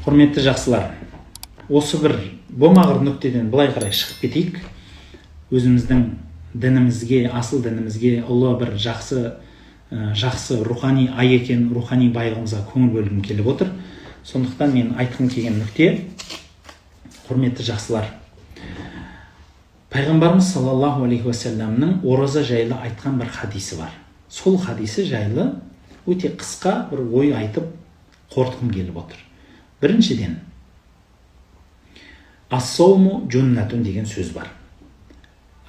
Құрметті жақсылар, осы бір болмағыр нүктеден былай қарай шығып кетейік. Өзіміздің дінімізге, асыл дінімізге ұлы бір жақсы рухани ай екен, рухани байлығымызға көңіл бөлгім келіп отыр. Сондықтан мен айтқым келген нүкте, құрметті жақсылар, Пайғамбарымыз саллаллаху алейхи уассаламның ораза жайлы айтқан бір хадисі бар. Сол хадисі жайлы өте қысқа бір ой айтып қорытқым келіп отыр. Біріншіден, ас-сауму джуннатун деген сөз бар.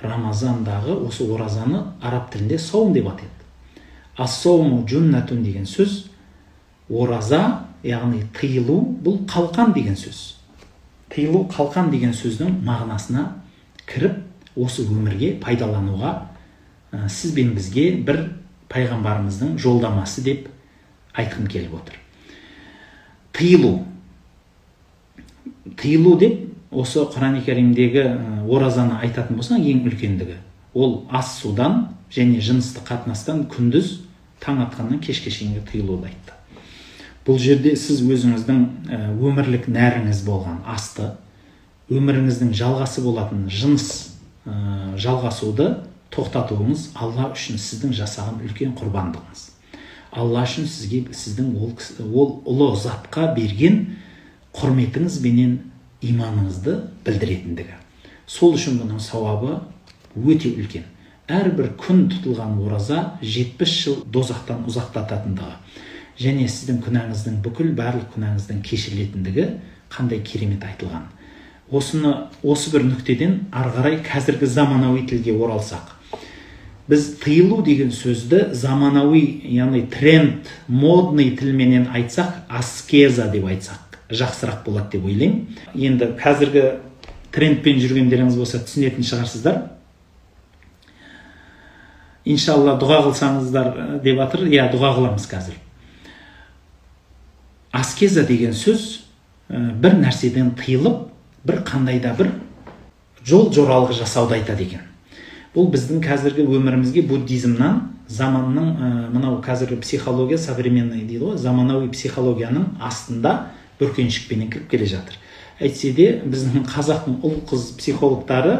Рамазандағы осы оразаны араб тілінде саум деп атайды. Ас-сауму джуннатун деген сөз, ораза, яғни тыйылу, бұл қалқан деген сөз. Тыйылу, қалқан деген сөздің мағынасына кіріп, осы өмірге пайдалануға сіз бен бізге бір пайғамбарымыздың жолдамасы деп айтқым келіп отыр. Тыйылу деп осы Құран-ы Кәрімдегі оразаны айтатын болсаң, ең үлкендігі ол ас судан және жыныстық қатынастан күндіз таң атқаннан кешке шейінгі тыйылуды айтты. Бұл жерде сіз өзіңіздің өмірлік нәріңіз болған асты, өміріңіздің жалғасы болатын жыныс жалғасуды тоқтатуыңыз Алла үшін сіздің жасаған үлкен құрбандығыңыз. Алла үшін сізге сіздің ол ұлы затқа берген құрметіңіз бенен иманыңызды білдіретіндігі. Сол үшін бұның сауабы өте үлкен. Әрбір күн тұтылған ораза 70 жыл дозақтан ұзақтататындығы және сіздің күнәңіздің барлық күнәңіздің кешірілетіндігі қандай керемет айтылған. Осы бір нүктеден ары қарай қазіргі заманауи тілге оралсақ, біз тыйылу деген сөзді заманауи, яғни тренд, модный тілменен айтсақ, аскеза деп айтсақ жақсырақ болады деп ойлаймын. Енді қазіргі трендпен жүргендеріңіз болса түсінетін шығарсыздар. Иншалла дұға қылсаңыздар деп жатыр. Дұға қыламыз қазір. Аскеза деген сөз бір нәрседен тыйылып, бір қандайда бір жол жоралғы жасауды айтады екен. Бұл біздің қазіргі өмірімізге буддизмнан, заманның, мынау қазіргі психология, современный дейді ғой, заманауи психологияның астында бүркеншікпенен кіріп келе жатыр. Әйтсе де біздің қазақтың ұл-қыз психологтары,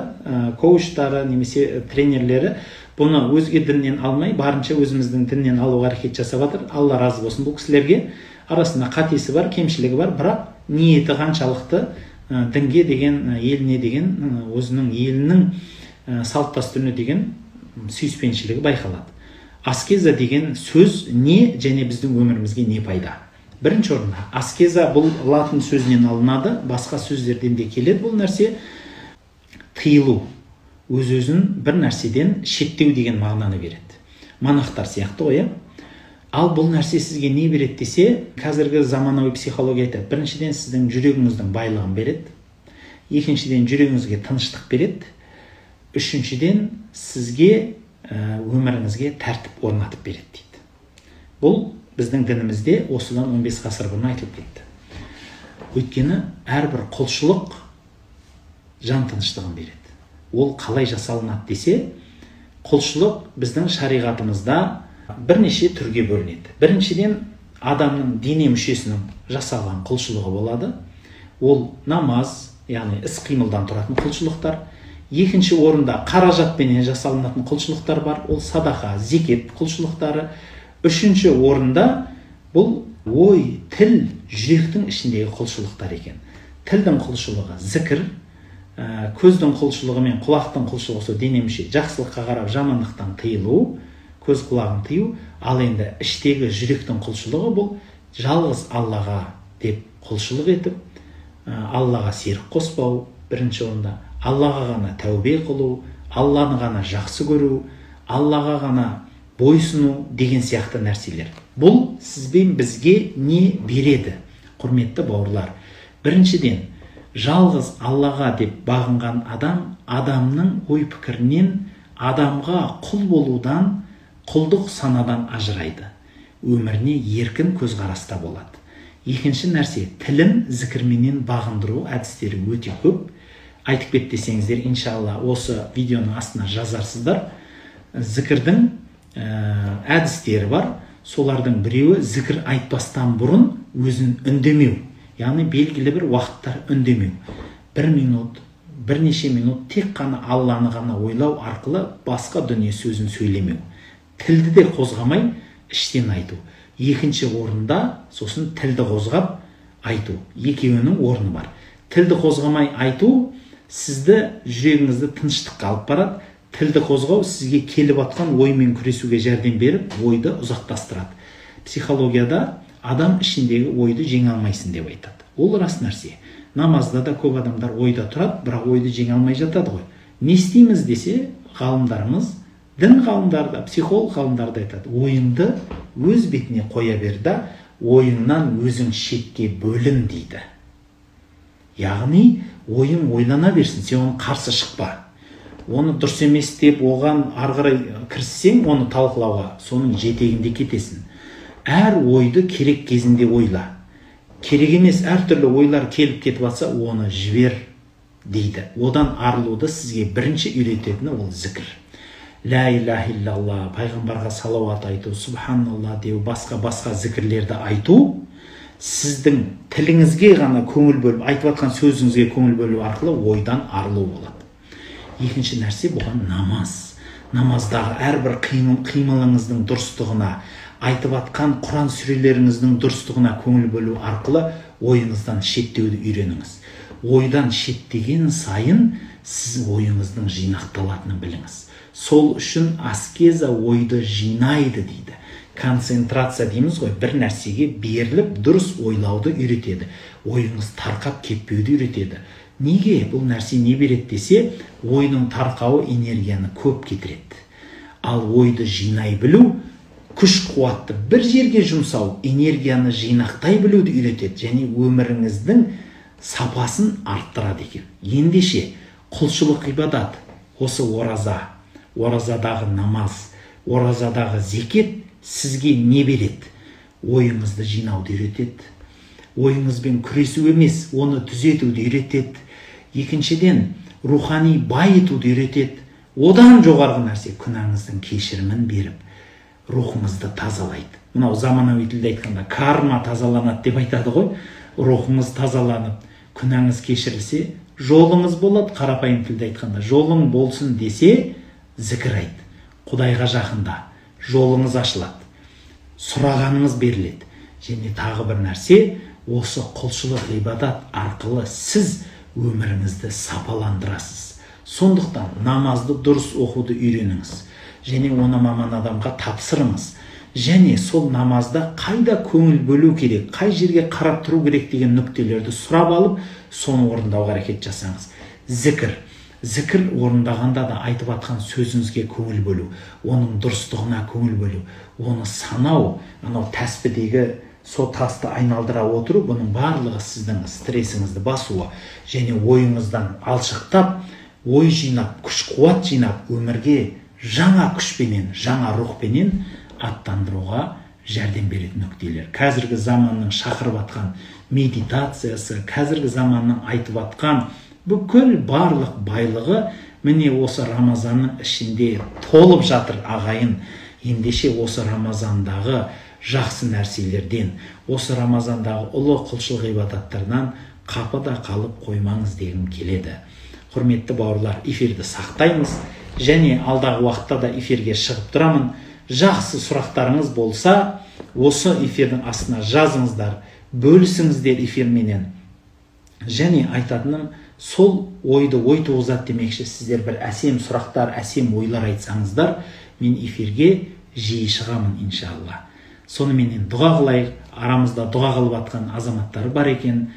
коучтары, немесе тренерлері бұны өзге діннен алмай, барынша өзіміздің діннен алуға әрекет жасап жатыр. Алла разы болсын бұл кісілерге. Арасында қатесі бар, кемшілігі бар, бірақ ниеті қаншалықты дінге деген, еліне деген, өзінің елінің салт дәстүріне деген сүйіспеншілігі байқалады. Аскеза деген сөз не және біздің өмірімізге не пайда? Бірінші орында, аскеза бұл латын сөзінен алынады, басқа сөздерден де келеді бұл нәрсе. Тыйылу, өз-өзін бір нәрседен шеттеу деген мағынаны береді. Монахтар сияқты ғой. Ал бұл нәрсе сізге не береді десе, қазіргі заманауи психология айтады. Біріншіден сіздің жүрегіңіздің байлығын береді. Екіншіден жүрегіңізге тыныштық береді. Үшіншіден сізге өміріңізге тәртіп орнатып береді дейді. Бұл біздің дінімізде осыдан 15 ғасыр бұрын айтылып кетті. Өйткені әрбір құлшылық жан тыныштығын береді. Ол қалай жасалынады десе, құлшылық біздің шариғатымызда бірнеше түрге бөлінеді. Біріншіден, адамның дене мүшесінің жасалған құлшылығы болады. Ол намаз, яғни іс-қимылдан тұратын құлшылықтар. Екінші орында қаражатпенен жасалынатын құлшылықтар бар. Ол садақа, зекет құлшылықтары. Үшінші орында бұл ой, тіл, жүректің ішіндегі құлшылықтар екен. Тілдің құлшылығы зікір, көздің құлшылығы мен құлақтың құлшылығы дене мүше, жақсылыққа қарап жамандықтан тыйылу, көз құлағын тыю. Ал енді іштегі жүректің құлшылығы бұл жалғыз Аллаға деп құлшылық етіп, Аллаға серік қоспау. Бірінші орында Аллаға ғана тәубе қылу, Алланы ғана жақсы көру, Аллаға ғана бойсыну деген сияқты нәрселер. Бұл сізбен бізге не береді, құрметті бауырлар? Біріншіден, жалғыз Аллаға деп бағынған адам, адамның ой пікірінен адамға құл болудан, құлдық санадан ажырайды. Өміріне еркін көзқараста болады. Екінші нәрсе, тілін зікірменен бағындыру әдістері өте көп. Айтып кет десеңіздер, иншалла осы видеоның астына жазарсыздар. Зікірдің әдістері бар. Солардың біреуі зікір айтпастан бұрын өзін үндемеу. яғни белгілі бір уақыттар үндемеу. 1 минут, бірнеше минут тек қана Алланы ғана ойлау арқылы басқа дүние сөзін сөйлемеу. Тілді де қозғамай іштен айту. Екінші орында сосын тілді қозғап айту. Екеуінің орны бар. Тілді қозғамай айту сізді, жүрегіңізді тыныштыққа алып барады. Тілді қозғау сізге келіп атқан оймен күресуге жәрдем беріп, ойды ұзақтастырады. Психологияда адам ішіндегі ойды жеңе алмайсың деп айтады. Ол рас нәрсе. Намазда да көп адамдар ойда тұрады, бірақ ойды жеңе алмай жатады ғой. Не істейміз десе, ғалымдарымыз, дін ғалымдары да, психолог ғалымдары да айтады. Ойыңды өз бетіне қоя бер да, ойыңнан өзің шетке бөлін дейді. Яғни, ойың ойлана берсін, сен оны қарсы шықпа. Оны дұрыс емес деп, оған арғырай кіріссең, оны талқылауға, соның жетегінде кетесің. Әр ойды керек кезінде ойла. Керек емес әртүрлі ойлар келіп кетіп атса, оны жібер дейді. Одан арылуды сізге бірінші үйрететіні ол зікір. Ла илаха иллалла, пайғамбарға салауат айту, субханалла деу, басқа зікірлерді айту, сіздің тіліңізге ғана көңіл бөліп, айтып атқан сөзіңізге көңіл бөлу арқылы ойдан арылу болады. Екінші нәрсе бұған намаз. Намаздағы әрбір қимылыңыздың дұрыстығына, айтып атқан Құран сүрелеріңіздің дұрыстығына көңіл бөлу арқылы ойыңыздан шеттеуді үйреніңіз. Ойдан шеттеген сайын сіз ойыңыздың жинақталатынын біліңіз. Сол үшін аскеза ойды жинайды дейді. Концентрация дейміз ғой, бір нәрсеге беріліп дұрыс ойлауды үйретеді. Ойыңыз тарқап кетпеуді үйретеді. Неге? Бұл нәрсе не береді десе, ойының тарқауы энергияны көп кетіреді. Ал ойды жинай білу, күш қуатты бір жерге жұмсау, энергияны жинақтай білуді үйретеді және өміріңіздің сапасын арттырады екен. Ендеше құлшылық ибадат, осы ораза, оразадағы намаз, оразадағы зекет сізге не береді? Ойыңызды жинауды үйретеді. Ойыңызбен күресу емес, оны түзетуді үйретеді. Екіншіден, рухани байытуды үйретеді. Одан жоғарғы нәрсе, күнәңіздің кешірімін беріп, рухыңызды тазалайды. Мынау заманауи тілде айтқанда карма тазаланады деп айтады ғой. Рухыңыз тазаланып, күнәңіз кешірілсе, жолыңыз болады. Қарапайым тілде айтқанда, жолың болсын десе, зікір айт. Құдайға жақында, жолыңыз ашылады. Сұрағаныңыз беріледі. Және тағы бір нәрсе, осы құлшылық ибадат арқылы сіз өміріңізді сапаландырасыз. Сондықтан намазды дұрыс оқуды үйреніңіз. Және оны маман адамға тапсырыңыз. Және сол намазда қайда көңіл бөлу керек, қай жерге қарап тұру керек деген нүктелерді сұрап алып, соны орындауға әрекет жасаңыз. Зікір орындағанда да айтып атқан сөзіңізге көңіл бөлу, оның дұрыстығына көңіл бөлу, оны санау, анау тәспідегі со тасты айналдыра отыру, бұның барлығы сіздің стрессіңізді басуы және ойыңыздан алшықтап, ой жинап, күш-қуат жинап, өмірге жаңа күшпенен, жаңа рухпенен аттандыруға жәрдем беретін нүктелер. Қазіргі заманның шақырып атқан медитациясы, қазіргі заманның айтып атқан бүкіл барлық байлығы міне осы Рамазанның ішінде толып жатыр ағайын. Ендеше осы Рамазандағы жақсы нәрселерден, осы Рамазандағы ұлы құлшылық ибадаттардан қапыда қалып қоймаңыз дегім келеді. Құрметті бауырлар, эфирді сақтаймыз және алдағы уақытта да эфирге шығып тұрамын. Жақсы сұрақтарыңыз болса, осы эфирдің астына жазыңыздар, бөлісіңіздер эфирменен. Және айтатыным, сол ойды ой туғызады демекші, сіздер бір әсем сұрақтар, әсем ойлар айтсаңыздар, мен эфирге жиі шығамын иншалла. Соныменен дұға қылайық, арамызда дұға қылып атқан азаматтары бар екен,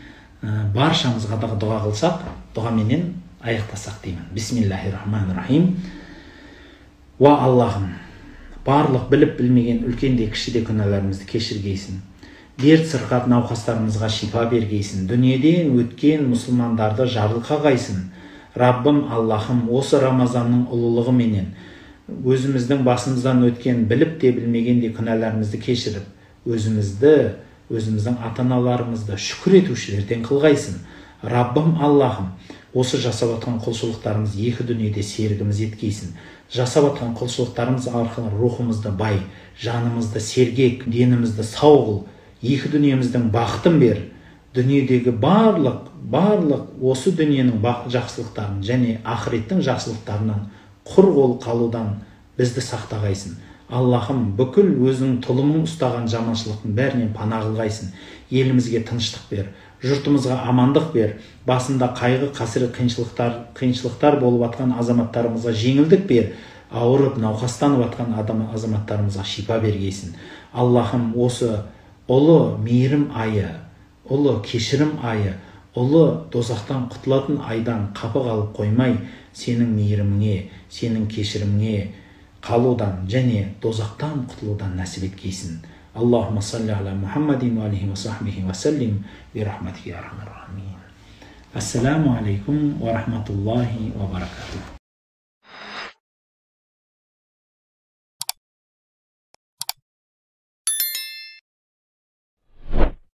баршамызға да дұға қылсақ, дұғаменен аяқтасақ деймін. Бисмиллахиррахманиррахим. Уа Аллахым, барлық біліп білмеген үлкенде кішіде күнәларымызды кешіргейсін. Дерт сырқат науқастарымызға шипа бергейсін. Дүниеден өткен мұсылмандарды жарылқа қайсын. Раббым Аллахым, осы Рамазанның ұлылығы менен өзіміздің басымыздан өткен біліп те білмеген де күнәларымызды кешіріп, өзіміздің ата-аналарымызды шүкір етушілерден қылғайсын. Раббым Аллахым, осы жасап атқан құлшылықтарымыз екі дүниеде серігіміз еткейсін. Жасап атқан құлшылықтарымыз арқылы рухымызды бай, жанымызды сергек, денімізді сау қыл, екі дүниеміздің бақытын бер. дүниедегі барлық осы дүниенің жақсылықтарын және ақыреттің жақсылықтарынан құр қол қалудан бізді сақтағайсың. Аллахым, бүкіл өзінің тұлымын ұстаған жаманшылықтың бәрінен пана қылғайсың. Елімізге тыныштық бер, жұртымызға амандық бер, басында қайғы, қасірет, қиыншылықтар болып жатқан азаматтарымызға жеңілдік бер, ауырып, науқастанып жатқан азаматтарымызға шипа бергейсің. Аллахым, осы ұлы мейірім айы, ұлы кешірім айы, ұлы дозақтан құтылатын айдан қапы қалып қоймай, сенің мейіріміңе, сенің кешіріміңе қалудан және дозақтан құтылудан нәсіп еткейсін. Аллахумма салли аля Мухаммадин ва алейхи ва сахбихи ва саллим би рахматика я архамар рахимин. Ассаламу алейкум ва рахматуллахи ва баракатух.